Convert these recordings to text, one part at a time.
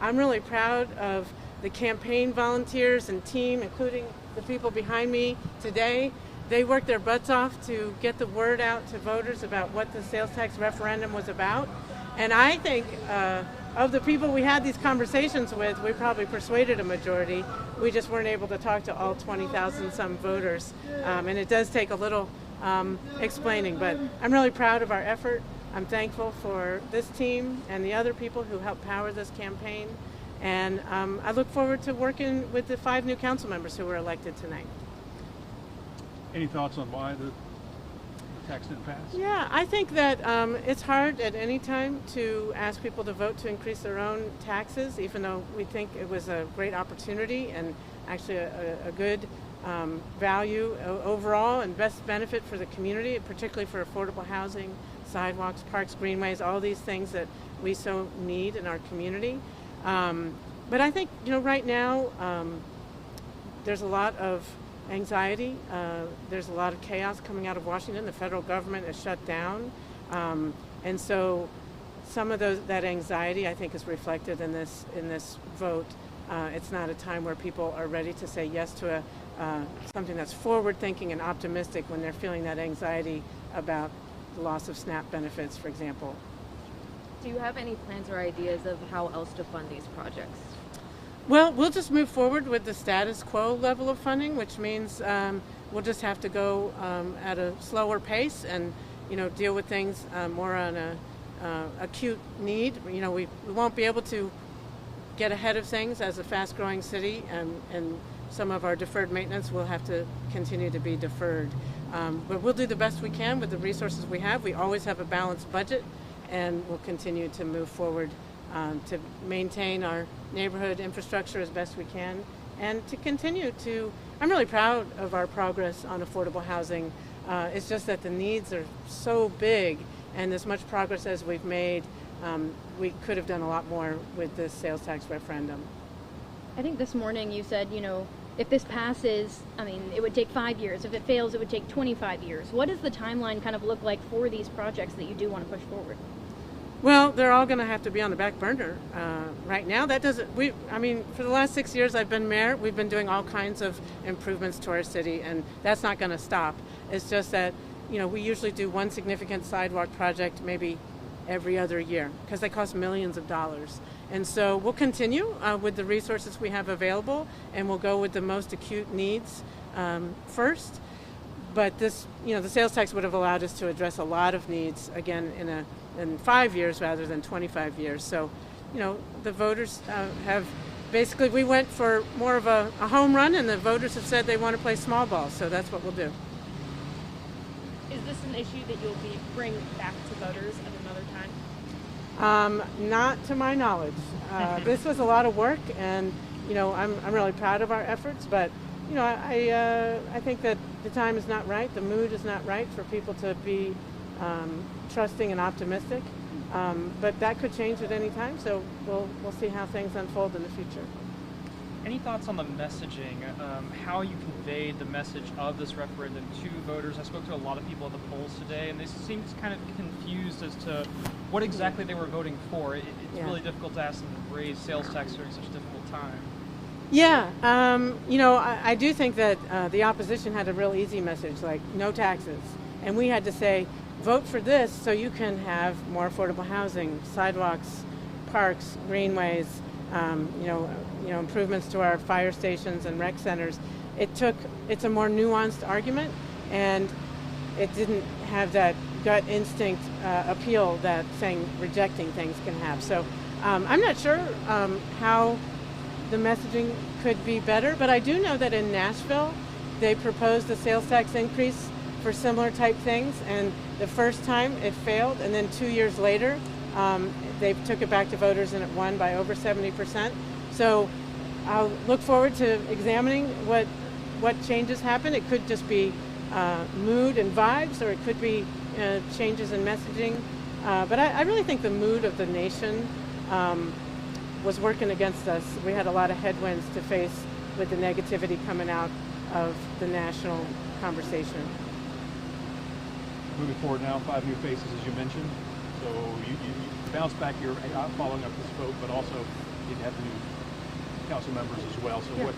I'm really proud of the campaign volunteers and team, including the people behind me today. They worked their butts off to get the word out to voters about what the sales tax referendum was about. And I think of the people we had these conversations with, we probably persuaded a majority. We just weren't able to talk to all 20,000 some voters. And it does take a little explaining, but I'm really proud of our effort. I'm thankful for this team and the other people who helped power this campaign. And I look forward to working with the 5 new council members who were elected tonight. Any thoughts on why the tax didn't pass? Yeah, I think that it's hard at any time to ask people to vote to increase their own taxes, even though we think it was a great opportunity and actually a good value overall and best benefit for the community, particularly for affordable housing, sidewalks, parks, greenways, all these things that we so need in our community. But I think, right now there's a lot of anxiety. There's a lot of chaos coming out of Washington. The federal government is shut down. And so some of that anxiety, I think, is reflected in this vote. It's not a time where people are ready to say yes to something that's forward-thinking and optimistic when they're feeling that anxiety about the loss of SNAP benefits, for example. Do you have any plans or ideas of how else to fund these projects? Well, we'll just move forward with the status quo level of funding, which means we'll just have to go at a slower pace and, deal with things more on a acute need. We won't be able to get ahead of things as a fast-growing city, and some of our deferred maintenance will have to continue to be deferred. But we'll do the best we can with the resources we have. We always have a balanced budget, and we'll continue to move forward to maintain our neighborhood infrastructure as best we can, and to continue to, I'm really proud of our progress on affordable housing. It's just that the needs are so big, and as much progress as we've made, we could have done a lot more with this sales tax referendum. I think this morning you said, if this passes, it would take 5 years. If it fails, it would take 25 years. What does the timeline kind of look like for these projects that you do want to push forward? Well, they're all going to have to be on the back burner right now. That doesn't. For the last 6 years I've been mayor, we've been doing all kinds of improvements to our city, and that's not going to stop. It's just that, we usually do one significant sidewalk project maybe every other year because they cost millions of dollars. And so we'll continue with the resources we have available, and we'll go with the most acute needs first. But this, the sales tax would have allowed us to address a lot of needs again in 5 years rather than 25 years. So, the voters have basically, we went for more of a home run, and the voters have said they want to play small ball. So that's what we'll do. Is this an issue that you'll bring back to voters at another time? Not to my knowledge. This was a lot of work, and I'm really proud of our efforts. But I think that the time is not right. The mood is not right for people to be trusting and optimistic. But that could change at any time. So we'll see how things unfold in the future. Any thoughts on the messaging, how you conveyed the message of this referendum to voters? I spoke to a lot of people at the polls today, and they seemed kind of confused as to what exactly they were voting for. It's really difficult to ask them to raise sales tax during such a difficult time. Yeah, I do think that the opposition had a real easy message, like no taxes. And we had to say, vote for this so you can have more affordable housing, sidewalks, parks, greenways, improvements to our fire stations and rec centers. It's a more nuanced argument, and it didn't have that gut instinct appeal that rejecting things can have. So I'm not sure how the messaging could be better, but I do know that in Nashville they proposed a sales tax increase for similar type things, and the first time it failed, and then 2 years later they took it back to voters and it won by over 70%. So I'll look forward to examining what changes happen. It could just be mood and vibes, or it could be changes in messaging. But I really think the mood of the nation was working against us. We had a lot of headwinds to face with the negativity coming out of the national conversation. Moving forward now, 5 new faces, as you mentioned. So you bounce back, you're following up this vote, but also you'd have new council members as well. So Yeah.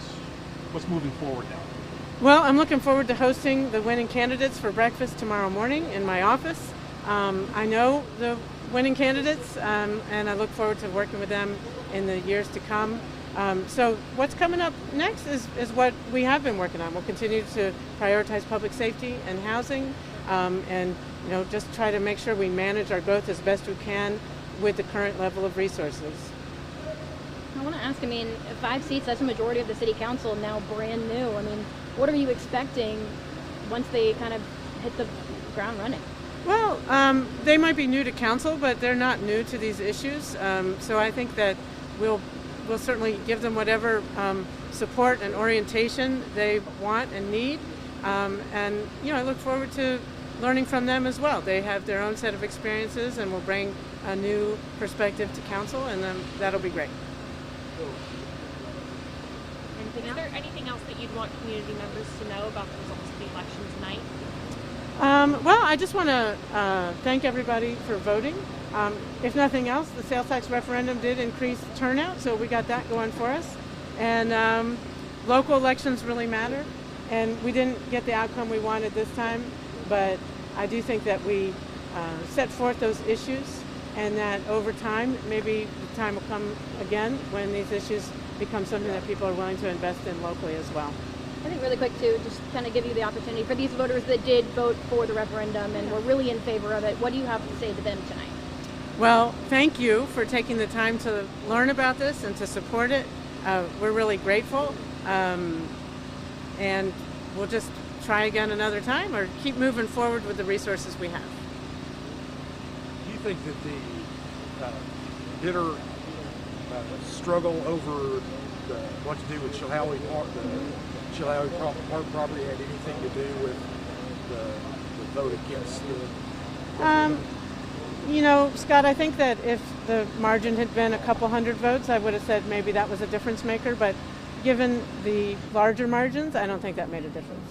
what's moving forward now? Well, I'm looking forward to hosting the winning candidates for breakfast tomorrow morning in my office. I know the winning candidates, and I look forward to working with them in the years to come. So what's coming up next is what we have been working on. We'll continue to prioritize public safety and housing, and just try to make sure we manage our growth as best we can with the current level of resources. I want to ask, 5 seats, that's a majority of the city council, now brand new. What are you expecting once they kind of hit the ground running? Well, they might be new to council, but they're not new to these issues. So I think that we'll certainly give them whatever support and orientation they want and need. And I look forward to learning from them as well. They have their own set of experiences and will bring a new perspective to council, and then that'll be great. Is there anything else that you'd want community members to know about the results of the election tonight? Well, I just want to thank everybody for voting. If nothing else, the sales tax referendum did increase turnout, so we got that going for us. And local elections really matter, and we didn't get the outcome we wanted this time, but I do think that we set forth those issues, and that over time, maybe the time will come again when these issues become something that people are willing to invest in locally as well. I think really quick too, just kind of give you the opportunity for these voters that did vote for the referendum and were really in favor of it. What do you have to say to them tonight? Well, thank you for taking the time to learn about this and to support it. We're really grateful, and we'll just try again another time or keep moving forward with the resources we have. Do you think that the bitter struggle over what to do with Chilhowie Park, the Chilhowie Park property, had anything to do with the vote against the? Scott, I think that if the margin had been a couple hundred votes, I would have said maybe that was a difference maker. But given the larger margins, I don't think that made a difference.